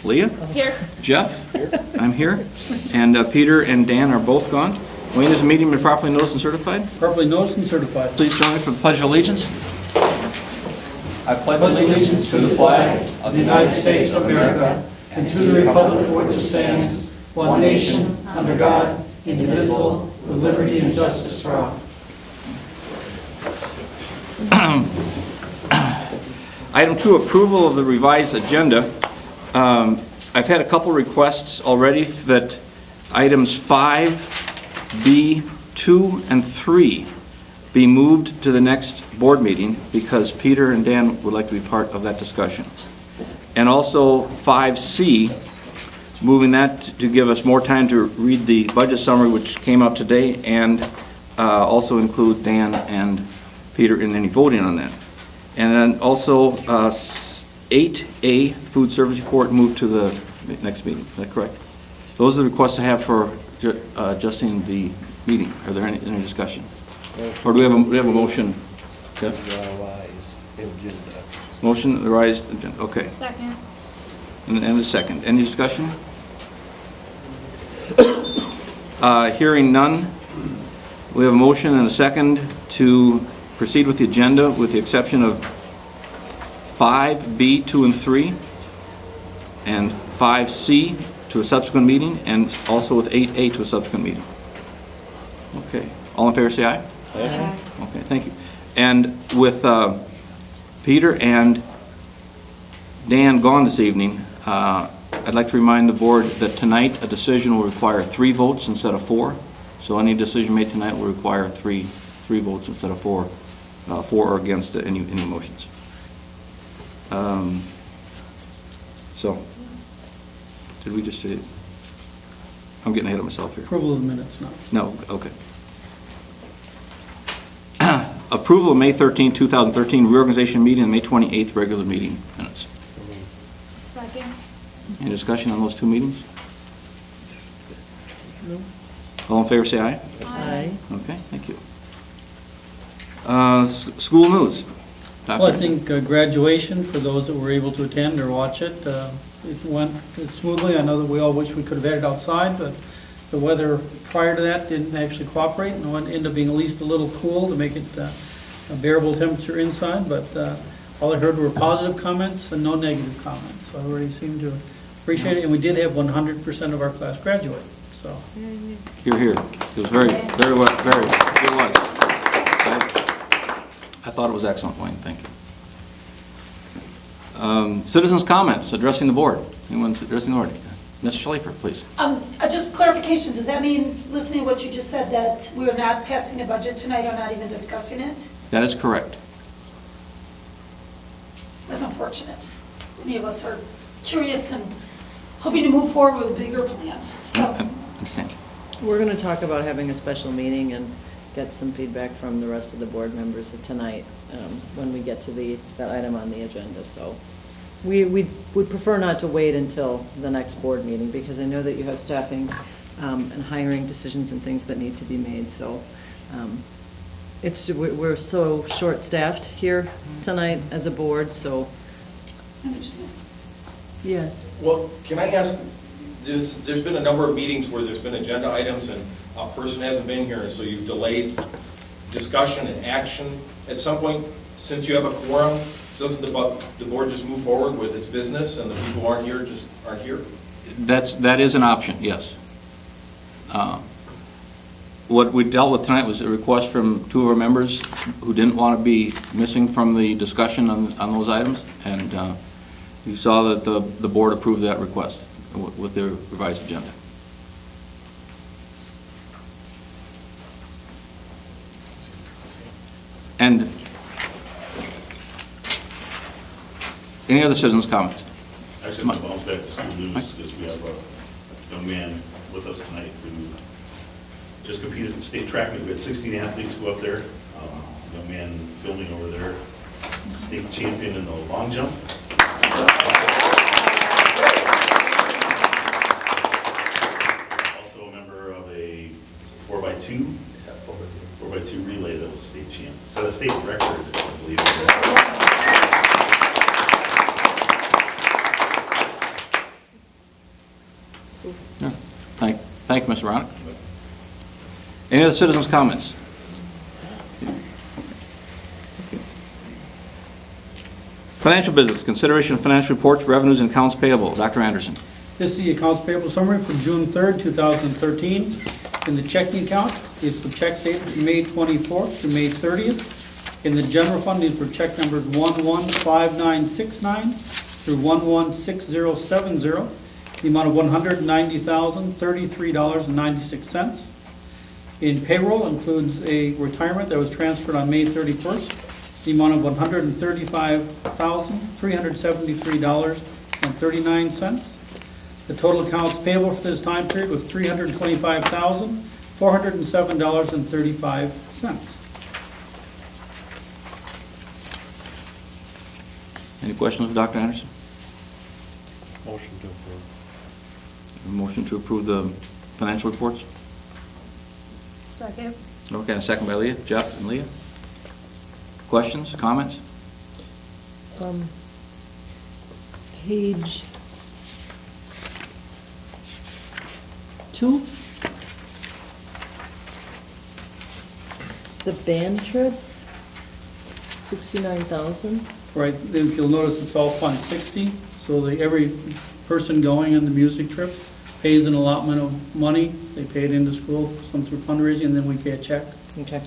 Leah? Here. Jeff? I'm here. And Peter and Dan are both gone. Wayne, is the meeting been properly noticed and certified? Properly noticed and certified. Please join me for the Pledge of Allegiance. I pledge Allegiance to the flag of the United States of America and to the republic for which it stands, one nation, under God, indivisible, with liberty and justice for all. Item 2, approval of the revised agenda. I've had a couple requests already that items 5B, 2, and 3 be moved to the next board meeting because Peter and Dan would like to be part of that discussion. And also 5C, moving that to give us more time to read the budget summary which came out today, and also include Dan and Peter in any voting on that. And then also 8A, food service report, moved to the next meeting. Is that correct? Those are the requests I have for adjusting the meeting. Are there any discussion? Or do we have a motion? Yeah? Motion, the revised agenda. Okay. Second. And a second. Any discussion? Hearing none. We have a motion and a second to proceed with the agenda with the exception of 5B, 2, and 3, and 5C to a subsequent meeting, and also with 8A to a subsequent meeting. Okay. All in favor say aye. Aye. Okay, thank you. And with Peter and Dan gone this evening, I'd like to remind the board that tonight a decision will require 3 votes instead of 4. So any decision made tonight will require 3 votes instead of 4, for or against any motions. So, did we just say? I'm getting ahead of myself here. Approval of the minutes now. No, okay. Approval of May 13, 2013 reorganization meeting and May 28th regular meeting minutes. Second. Any discussion on those 2 meetings? No. All in favor say aye. Aye. Okay, thank you. School news. Well, I think graduation, for those that were able to attend or watch it, it went smoothly. I know that we all wish we could have had it outside, but the weather prior to that didn't actually cooperate, and it ended up being at least a little cool to make it a bearable temperature inside, but all I heard were positive comments and no negative comments, so everybody seemed to appreciate it, and we did have 100% of our class graduate, so. Here, here. It was very well, it was. I thought it was excellent, Wayne, thank you. Citizens' comments addressing the board. Anyone addressing the board? Ms. Schleifer, please. Just clarification, does that mean, listening to what you just said, that we are not passing a budget tonight or not even discussing it? That is correct. That's unfortunate. Many of us are curious and hoping to move forward with bigger plans, so. I understand. We're going to talk about having a special meeting and get some feedback from the rest of the board members tonight when we get to that item on the agenda. So we would prefer not to wait until the next board meeting because I know that you have staffing and hiring decisions and things that need to be made. So we're so short-staffed here tonight as a board. So I understand. yes. Well, can I ask, there's been a number of meetings where there's been agenda items and a person hasn't been here, and so you've delayed discussion and action. At some point, since you have a quorum, doesn't the board just move forward with its business and the people who aren't here just aren't here? That is an option, yes. What we dealt with tonight was a request from 2 of our members who didn't want to be missing from the discussion on those items, and you saw that the board approved that request with their revised agenda. And any other citizens' comments? Actually, I'm going to bounce back to school news because we have a young man with us tonight who just competed in state track meet. We had 16 athletes go up there. Young man filming over there, state champion in the long jump. Also a member of a 4x2 relay that was a state champ. Set a state record, I believe. Yeah. Thank you, Mr. Ronick. Any other citizens' comments? Financial business, consideration of financial reports, revenues, and accounts payable. Dr. Anderson. This is the accounts payable summary for June 3rd, 2013. In the checking account, it's the check statement from May 24th to May 30th. In the general fund, these were check numbers 115969 through 116070, the amount of $190,033.96. In payroll includes a retirement that was transferred on May 31st, the amount of $135,373.39. The total accounts payable for this time period was $325,407.35. Any questions of Dr. Anderson? Motion to approve. A motion to approve the financial reports? Second. Okay, a second by Leah. Jeff and Leah? Questions, comments? Page 2. The band trip, 69,000. Right, if you'll notice, it's all Fund 60, so every person going on the music trip pays an allotment of money. They pay it into school, some through fundraising, and then we pay a check. Okay.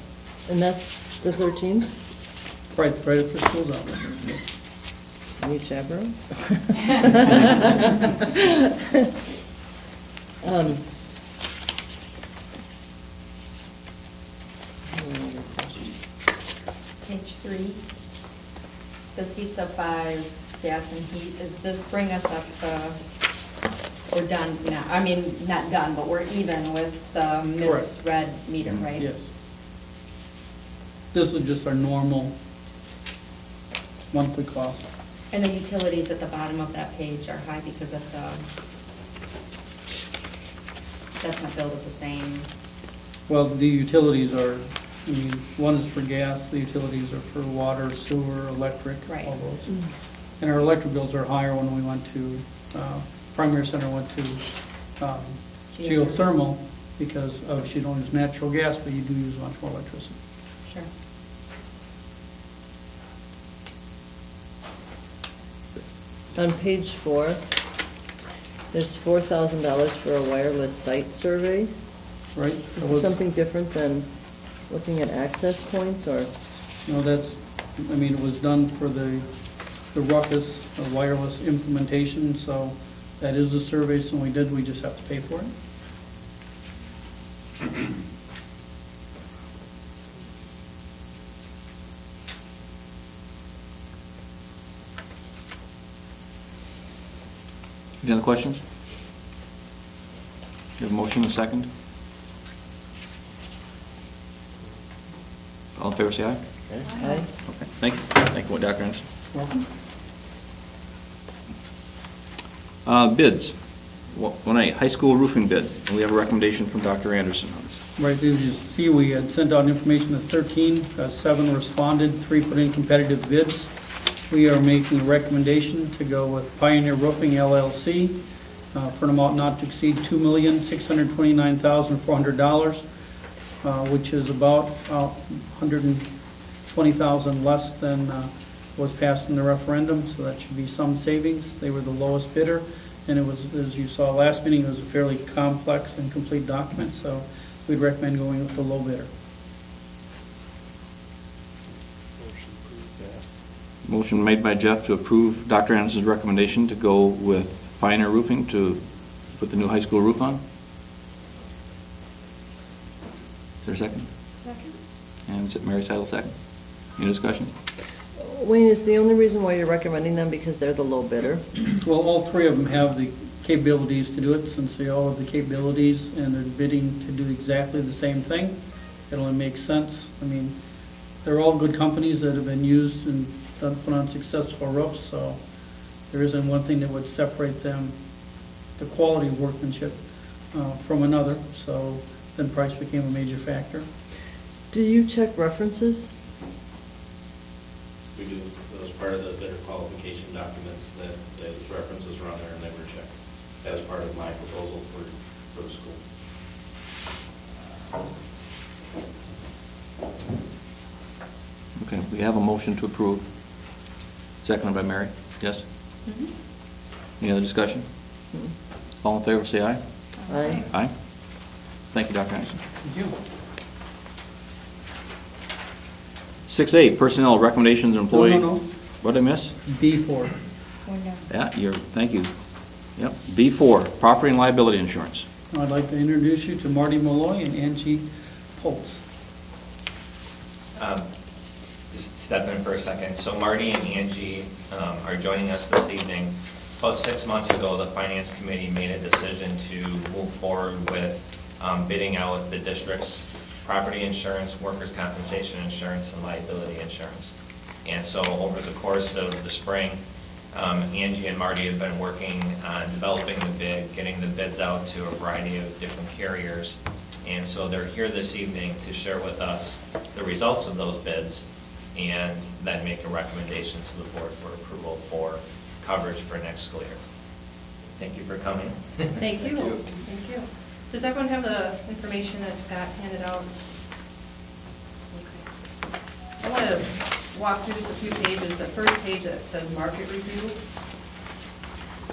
And that's the 13th? Right after school's out. Need chaperone? Page 3, the CISA 5 gas and heat, does this bring us up to, we're done now, I mean, not done, but we're even with the misread meter, right? Yes. This is just our normal monthly cost. And the utilities at the bottom of that page are high because that's not billed at the same, Well, the utilities are, I mean, one is for gas, the utilities are for water, sewer, electric, Right. all those. And our electric bills are higher when we went to, primary center went to geothermal because you don't use natural gas, but you do use much more electricity. sure. On page 4, there's $4,000 for a wireless site survey. Right? Is this something different than looking at access points, or? No, that's, I mean, it was done for the ruckus, the wireless implementation, so that is the survey, so we just have to pay for it. Any other questions? You have a motion, a second? All in favor, say aye. Aye. Okay, thank you. Thank you, Dr. Anderson. Welcome. Bids. 1A, high school roofing bid. And we have a recommendation from Dr. Anderson on this. Right, as you see, we had sent out information to 13, 7 responded, 3 put in competitive bids. We are making a recommendation to go with Pioneer Roofing LLC for an amount not to exceed $2,629,400, which is about $120,000 less than was passed in the referendum, so that should be some savings. They were the lowest bidder, and it was, as you saw last meeting, it was a fairly complex and complete document, so we'd recommend going with the low bidder. Motion made by Jeff to approve Dr. Anderson's recommendation to go with Pioneer Roofing to put the new high school roof on. Is there a second? Second. And Mary Seidl, second. Any discussion? Wayne, is the only reason why you're recommending them because they're the low bidder? Well, all 3 of them have the capabilities to do it, since they all have the capabilities and they're bidding to do exactly the same thing. It only makes sense. I mean, they're all good companies that have been used and put on successful roofs, so there isn't one thing that would separate them, the quality of workmanship, from another, so then price became a major factor. Do you check references? We do, that was part of the bidder qualification documents, that those references were on there and they were checked as part of my proposal for the school. Okay, we have a motion to approve. Seconded by Mary. Yes? Any other discussion? All in favor, say aye. Aye. Aye. Thank you, Dr. Anderson. Thank you. 6A, personnel recommendations and employee. No, no, no. What did I miss? B4. Yeah, thank you. Yep, B4, property and liability insurance. I'd like to introduce you to Marty Malloy and Angie Pulse. Just step in for a second. So Marty and Angie are joining us this evening. About 6 months ago, the Finance Committee made a decision to move forward with bidding out the district's property insurance, workers' compensation insurance, and liability insurance. And so over the course of the spring, Angie and Marty have been working on developing the bid, getting the bids out to a variety of different carriers. And so they're here this evening to share with us the results of those bids and then make a recommendation to the board for approval for coverage for next school year. Thank you for coming. Thank you. Thank you. Does everyone have the information that Scott handed out? Okay. I want to walk through just a few pages. The first page that says market review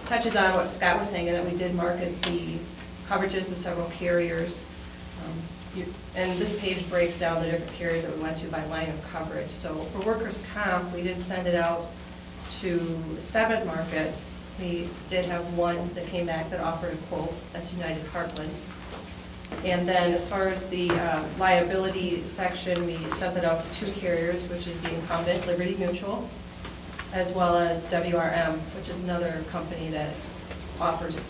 touches on what Scott was saying, and that we did market the coverages to several carriers. And this page breaks down the different carriers that we went to by line of coverage. So for workers' comp, we did send it out to 7 markets. We did have one that came back that offered a quote. That's United Heartland. And then as far as the liability section, we sent it out to 2 carriers, which is the incumbent, Liberty Mutual, as well as WRM, which is another company that offers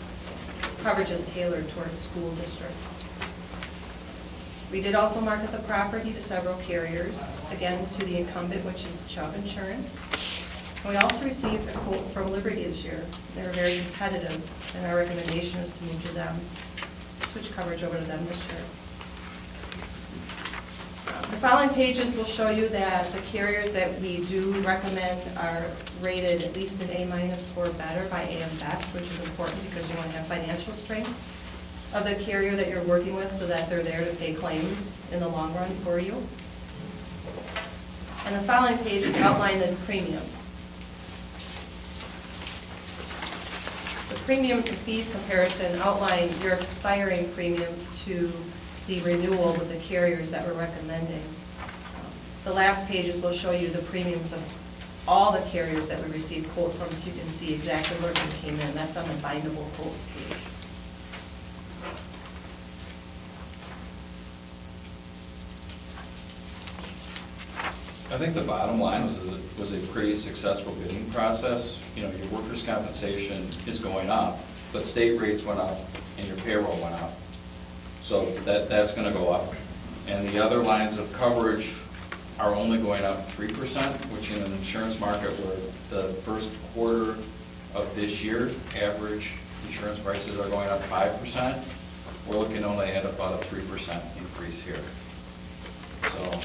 coverages tailored towards school districts. We did also market the property to several carriers, again to the incumbent, which is Chubb Insurance. And we also received a quote from Liberty this year. They were very competitive, and our recommendation is to move to them, switch coverage over to them this year. The following pages will show you that the carriers that we do recommend are rated at least an A- or better by AM Best, which is important because you want to have financial strength of the carrier that you're working with so that they're there to pay claims in the long run for you. And the following pages outline the premiums. The premiums and fees comparison outline your expiring premiums to the renewal with the carriers that we're recommending. The last pages will show you the premiums of all the carriers that we received quotes from, so you can see exactly where they came in. That's on the bindable quotes page. I think the bottom line was a pretty successful bidding process. You know, your workers' compensation is going up, but state rates went up and your payroll went up. So that's going to go up. And the other lines of coverage are only going up 3%, which in an insurance market where the first quarter of this year, average insurance prices are going up 5%, we're looking only at about a 3% increase here. So.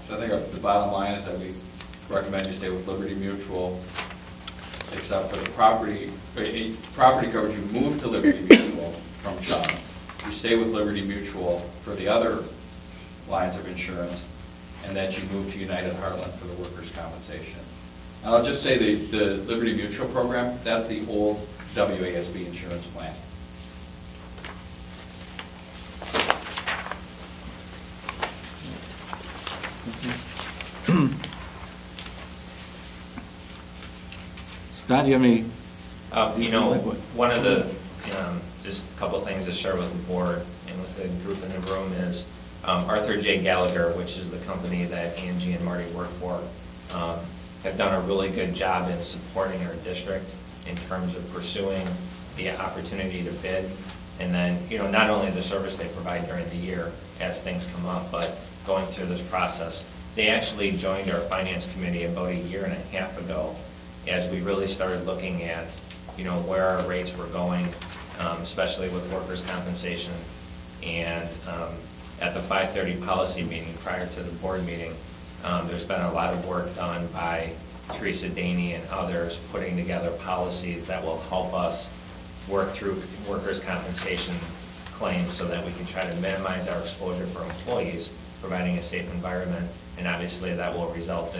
So I think the bottom line is that we recommend you stay with Liberty Mutual, except for the property coverage, you move to Liberty Mutual from Chubb. You stay with Liberty Mutual for the other lines of insurance, and that you move to United Heartland for the workers' compensation. And I'll just say the Liberty Mutual program, that's the old WASB insurance plan. Scott, do you have any? One of the, just a couple things to share with the board and with the group in the room is Arthur J. Gallagher, which is the company that Angie and Marty work for, have done a really good job in supporting our district in terms of pursuing the opportunity to bid. And then, not only the service they provide during the year as things come up, but going through this process. They actually joined our finance committee about 1.5 years ago as we really started looking at, where our rates were going, especially with workers' compensation. And at the 5:30 policy meeting prior to the board meeting, There's been a lot of work done by Teresa Daney and others putting together policies that will help us work through workers' compensation claims so that we can try to minimize our exposure for employees, providing a safe environment, and obviously that will result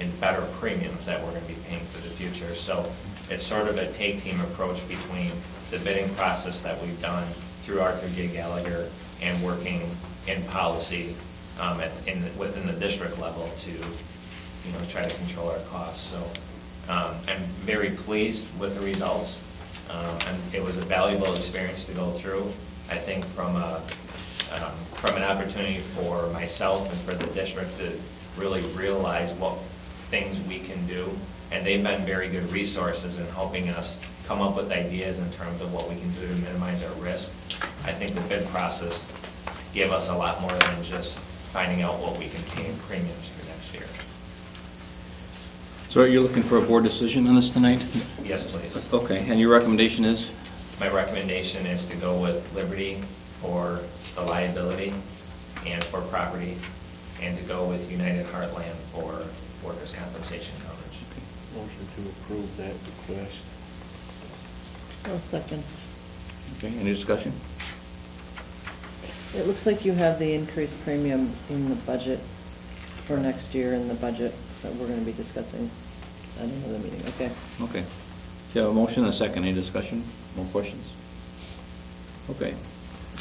in better premiums that we're going to be paying for the future. So it's sort of a tag-team approach between the bidding process that we've done through Arthur J. Gallagher and working in policy within the district level to, try to control our costs. So I'm very pleased with the results. And it was a valuable experience to go through. I think from an opportunity for myself and for the district to really realize what things we can do. And they've been very good resources in helping us come up with ideas in terms of what we can do to minimize our risk. I think the bid process gave us a lot more than just finding out what we can pay in premiums for next year. So you're looking for a board decision on this tonight? Yes, please. Okay, and your recommendation is? My recommendation is to go with Liberty for the liability and for property, and to go with United Heartland for workers' compensation coverage. Motion to approve that request. I'll second. Okay, any discussion? It looks like you have the increased premium in the budget for next year in the budget that we're going to be discussing at another meeting. Okay. Okay. So you have a motion and a second. Any discussion? More questions? Okay.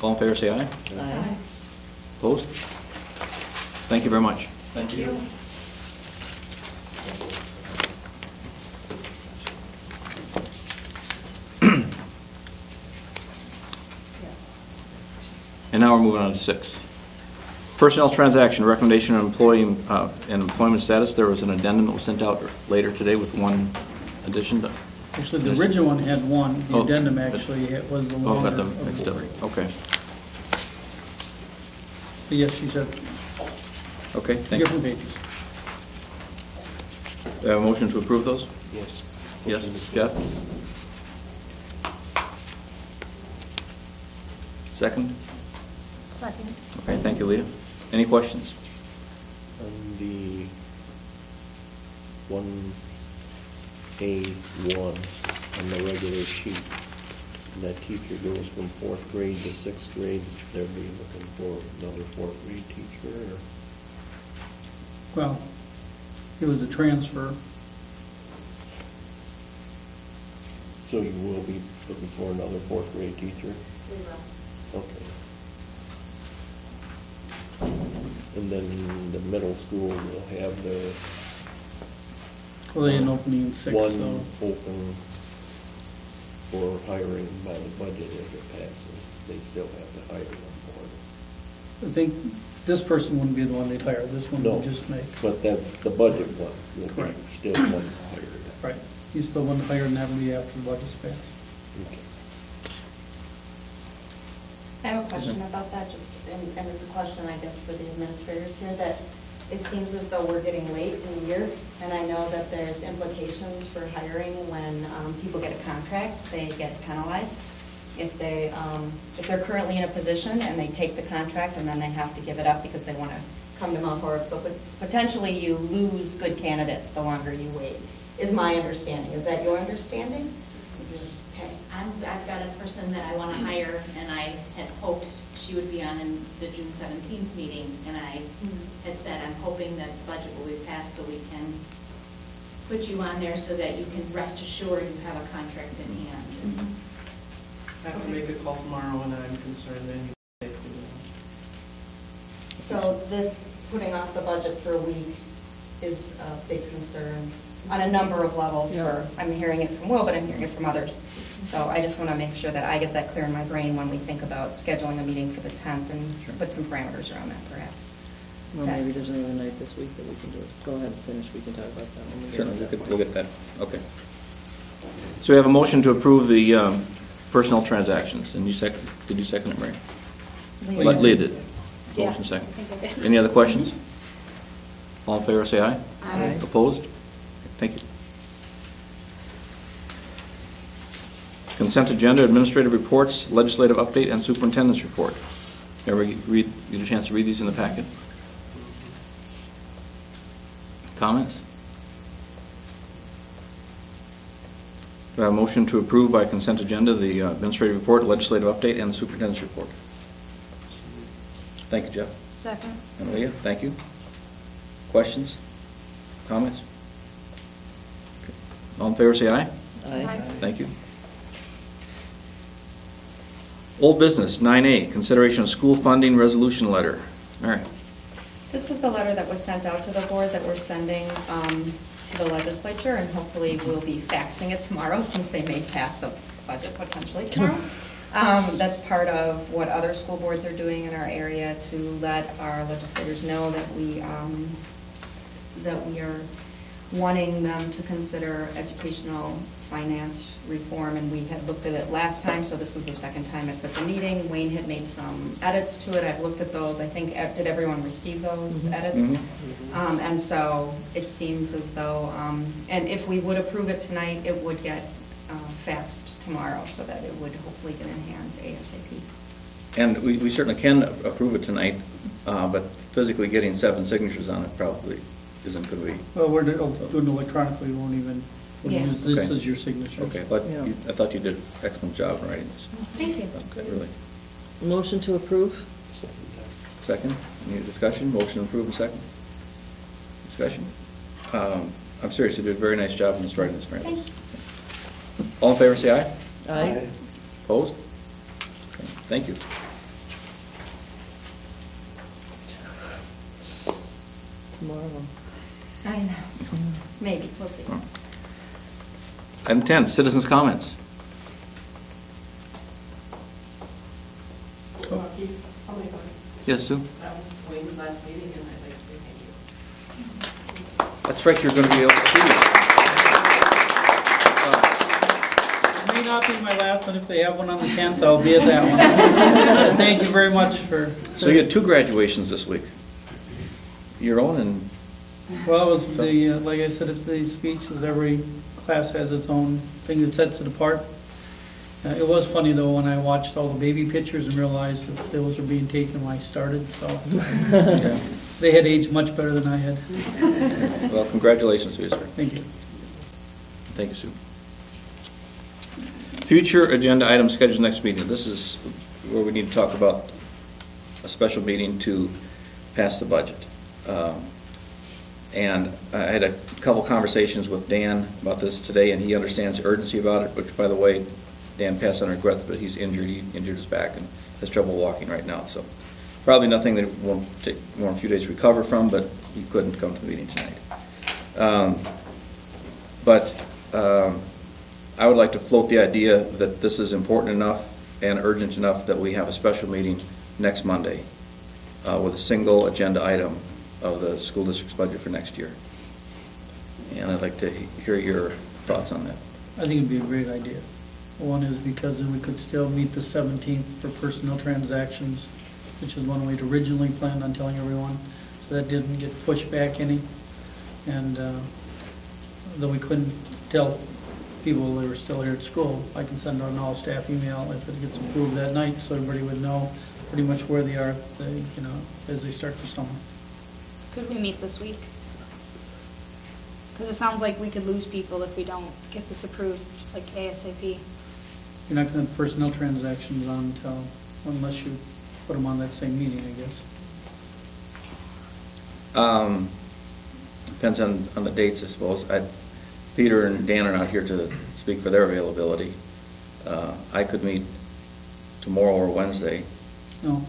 All in favor, say aye. Aye. Opposed? Thank you very much. Thank you. And now we're moving on to 6. Personnel transaction, recommendation on employee and employment status. There was an addendum that was sent out later today with one addition to. Actually, the original one had one, the Oh, addendum actually was the Oh, longer got them of mixed the up. three. Okay. So yes, she said, Okay, thank you. different pages. Do I have a motion to approve those? Yes. Yes, Motion to Jeff? approve. Second? Second. Okay, thank you, Leah. Any questions? On the 1A1 on the regular sheet, that teacher goes from 4th grade to 6th grade, they'll be looking for another 4th grade teacher, or? Well, it was a transfer. So you will be looking for another 4th grade teacher? We will. Okay. And then the middle school will have the Well, they had an opening in 6, one so. open for hiring by the budget if it passes. They still have to hire one more. I think this person wouldn't be the one they'd hire, this one No, would just make. but that, the budget one will be Correct. still one hired. Right, he's the one hired, and that'll be after the budget's passed. Okay. I have a question about that, and it's a question, I guess, for the administrators here, that it seems as though we're getting late in the year, and I know that there's implications for hiring when people get a contract, they get penalized. If they're currently in a position and they take the contract and then they have to give it up because they want to come to Mount Horeb, so potentially you lose good candidates the longer you wait, is my understanding. Is that your understanding? Okay, I've got a person that I want to hire, and I had hoped she would be on in the June 17th meeting, and I had said, I'm hoping that the budget will be passed so we can put you on there so that you can rest assured you have a contract in hand. I have to make a call tomorrow, and I'm concerned that you take it. So this, putting off the budget for a week is a big concern on a number of levels. I'm hearing it from Will, but I'm hearing it from others. So I just want to make sure that I get that clear in my brain when we think about scheduling a meeting for the 10th and put some parameters around that, perhaps. Well, Okay. maybe there's another night this week that we can do it. Go ahead and finish, we can talk about that when we get Certainly, to that we'll point. get that. Okay. So we have a motion to approve the personnel transactions, and did you second it, Mary? Leah did. Yeah. Motion second. I think I did. Any other questions? All in favor, say aye. Aye. Opposed? Thank you. Consent agenda, administrative reports, legislative update, and superintendent's report. Everybody get a chance to read these in the packet? comments? Do I have a motion to approve by consent agenda the administrative report, legislative update, and the superintendent's report? Thank you, Jeff. Second. And Leah, thank you. Questions? Comments? Okay. All in favor, say aye. Aye. Thank you. Old business, 9A, consideration of school funding resolution letter. Mary? This was the letter that was sent out to the board that we're sending to the legislature, and hopefully we'll be faxing it tomorrow since they may pass a budget potentially tomorrow. That's part of what other school boards are doing in our area to let our legislators know that we are wanting them to consider educational finance reform, and we had looked at it last time, so this is the second time it's at the meeting. Wayne had made some edits to it. I've looked at those. I think, did everyone receive those edits? And so it seems as though, and if we would approve it tonight, it would get faxed tomorrow so that it would hopefully get in hands ASAP. And we certainly can approve it tonight, but physically getting 7 signatures on it probably isn't going to be. Well, we're doing it electronically, we won't even Yeah. use this Okay. as your signature. Okay, but Yeah. I thought you did an excellent job in writing this. Thank you. Okay, really. Motion to approve? Second, any discussion? Motion approved and second. Discussion? I'm serious, you did a very nice job in writing this, Mary. Thanks. All in favor, say aye. Aye. Opposed? Okay, thank you. Tomorrow. I know. Maybe, we'll see. Item 10, citizens' comments. I'll make one. Yes, Sue? That was Wayne's last meeting, and I'd like to say thank you. That's right, you're going to be able to see it. It may not be my last one. If they have one on the 10th, I'll be at that one. Thank you very much for. So you had 2 graduations this week. Your own and, Well, it was the, like I said at the speech, is every class has its own thing that sets it apart. It was funny though, when I watched all the baby pictures and realized that those were being taken when I started, so. yeah. They had aged much better than I had. Well, congratulations to you, sir. Thank you. Thank you, Sue. Future agenda items scheduled next meeting. This is where we need to talk about a special meeting to pass the budget. And I had a couple conversations with Dan about this today, and he understands the urgency about it, which, by the way, Dan passed on regrets, but he's injured. He injured his back and has trouble walking right now. So probably nothing that won't take more than a few days to recover from, but he couldn't come to the meeting tonight. I would like to float the idea that this is important enough and urgent enough that we have a special meeting next Monday with a single agenda item of the school district's budget for next year. And I'd like to hear your thoughts on that. I think it'd be a great idea. One is because then we could still meet the 17th for personnel transactions, which is one we'd originally planned on telling everyone. So that didn't get pushed back any. And though we couldn't tell people they were still here at school, I can send out an all-staff email if it gets approved that night, so everybody would know pretty much where they are, as they start the summer. Could we meet this week? Because it sounds like we could lose people if we don't get this approved, like ASAP. You're not going to have personnel transactions on unless you put them on that same meeting, I guess. Depends on the dates, I suppose. Peter and Dan are not here to speak for their availability. I could meet tomorrow or Wednesday. No,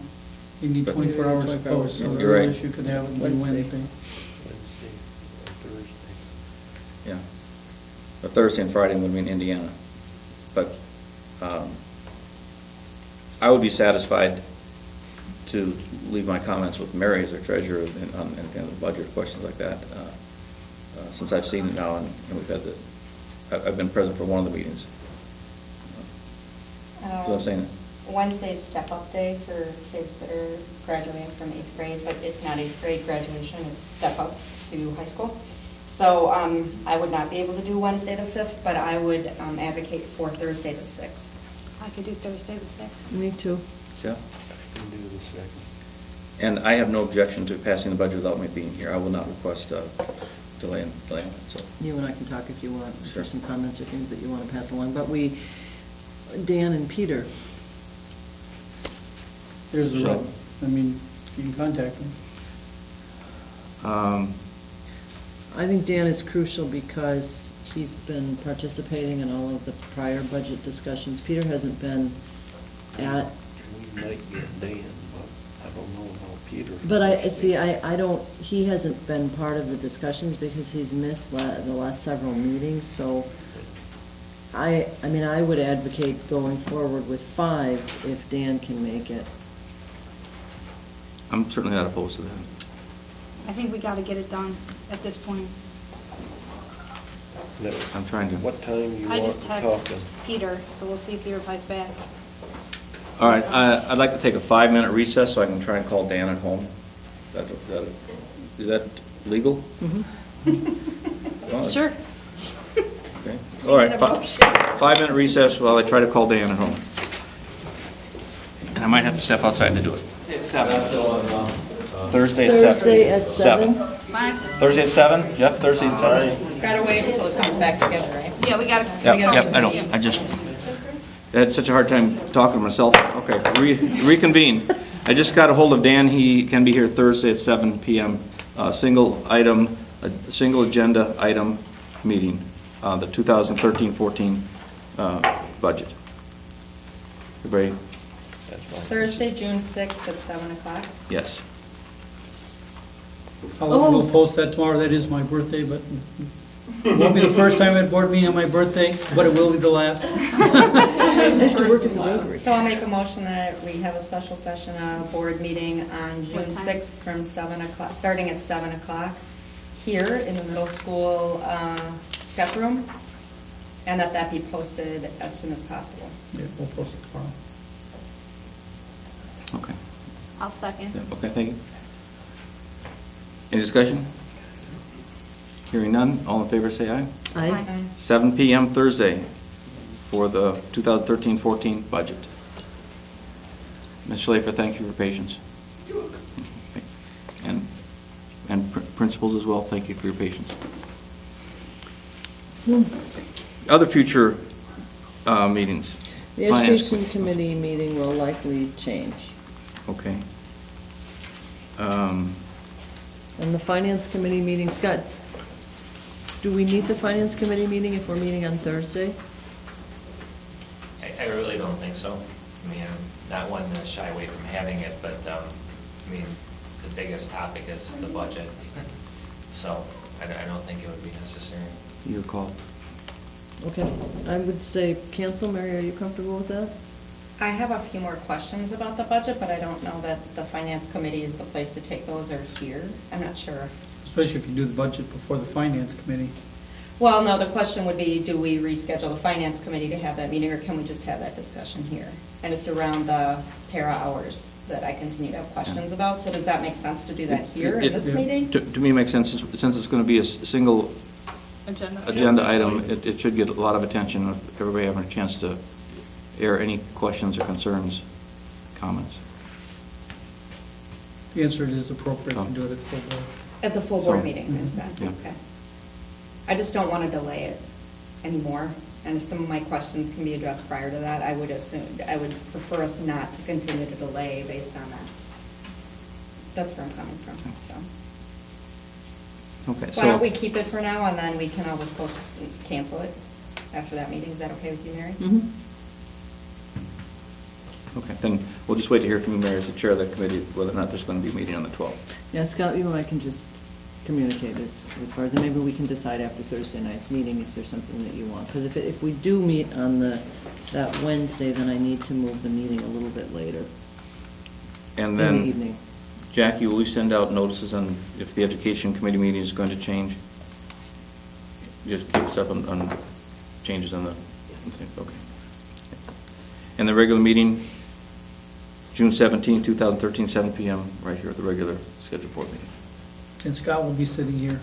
you need 24 hours to post, so the You're right. earliest you could have it would be Wednesday. Wednesday or Thursday. Yeah. But Thursday and Friday would be in Indiana. But I would be satisfied to leave my comments with Mary as our treasurer on any kind of budget questions like that. Since I've seen it now and we've had I've been present for one of the meetings. So I'm saying Wednesday's step-up day for kids that are graduating from 8th grade, but it's not 8th grade graduation, it's step-up to high school. So I would not be able to do Wednesday the 5th, but I would advocate for Thursday the 6th. I could do Thursday the 6th. Me too. Jeff? I can do the second. And I have no objection to passing the budget without me being here. I will not request delaying it, so. You and I can talk if you want, if Sure. there's some comments or things that you want to pass along. But Dan and Peter, There's a Sure. rep. I mean, you can contact them. I think Dan is crucial because he's been participating in all of the prior budget discussions. Peter hasn't been at, We might get Dan, but I don't know about Peter. but I don't, he hasn't been part of the discussions because he's missed the last several meetings, so I mean, I would advocate going forward with 5 if Dan can make it. I'm certainly not opposed to that. I think we gotta get it done at this point. Now, I'm trying to. what time you I want just to text talk to? Peter, so we'll see if he replies back. All right, I'd like to take a 5-minute recess so I can try and call Dan at home. Is that legal? Well, Sure. Okay. All right, 5-minute recess while I try to call Dan at home. And I might have to step outside to do it. It's 7. Thursday at 7. Thursday at 7? Thursday at 7? Jeff, Thursday at 7? Gotta wait until it comes back together, right? Yeah, we gotta. Yep, I know. I just had such a hard time talking to myself. Okay, reconvene. I just got a hold of Dan. He can be here Thursday at 7 PM. Single agenda item meeting, the 2013-14 budget. Everybody? That's fine. Thursday, June 6th at 7 o'clock. Yes. We'll post that tomorrow. That is my birthday, but it won't be the first time at board meeting on my birthday, but it will be the last. So I'll make a motion that we have a special session, board meeting on June What time? 6th from 7 o'clock, starting at 7 o'clock here in the middle school step room, and that be posted as soon as possible. Yeah, we'll post it tomorrow. Okay. I'll second. Yeah, okay, thank you. Any discussion? Hearing none, all in favor say aye. Aye. 7 PM Thursday for the 2013-14 budget. Ms. Schlaefer, thank you for your patience. And principals as well, thank you for your patience. Other future meetings? The Finance Education Committee meeting will likely change. Okay. And the Finance Committee meeting, Scott, do we need the Finance Committee meeting if we're meeting on Thursday? I really don't think so. I mean, I'm not one to shy away from having it, but, I mean, the biggest topic is the budget. So I don't think it would be necessary. Your call. Okay, I would say cancel. Mary, are you comfortable with that? I have a few more questions about the budget, but I don't know that the finance committee is the place to take those or here. I'm not sure. Especially if you do the budget before the finance committee. Well, no, the question would be, do we reschedule the finance committee to have that meeting, or can we just have that discussion here? And it's around the para hours that I continue to have questions about, so does that make senes to do that here in this meeting? To me, it makes sense, since it's going to be a single agenda item, it should get a lot of attention, with everybody having a chance to air any questions or concerns, comments. The answer is appropriate to do it at full board. At the full board So- meeting, is that, Yeah. okay. I just don't want to delay it anymore, and if some of my questions can be addressed prior to that, I would prefer us not to continue to delay based on that. That's where I'm coming from, so. Okay, Why don't we so, keep it for now, and then we can always cancel it after that meeting, is that okay with you, Mary? Mm-hmm. okay, then we'll just wait to hear from you, Mary, as the chair of the committee, whether or not there's going to be a meeting on the 12th. Yeah, Scott, you and I can just communicate as far as, and maybe we can decide after Thursday night's meeting if there's something that you want. Because if we do meet on that Wednesday, then I need to move the meeting a little bit later And in the then, evening. Jackie, will you send out notices on if the education committee meeting is going to change? Just keep us up on changes on the... Okay. And the regular meeting, June 17, 2013, 7 PM, right here at the regular scheduled board meeting. And Scott will be sitting here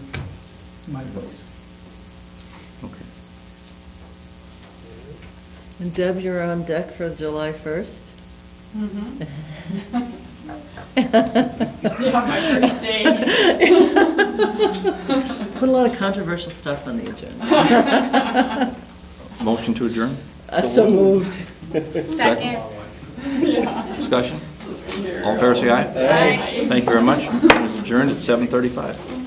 in my place. Okay. And Deb, you're on deck for July 1st? Mm-hmm. Yeah, my first day. put a lot of controversial stuff on the agenda. Motion to adjourn? So moved. Second. Discussion? All in favor, say aye. Aye. Thank you very much. Meeting is adjourned at 7:35.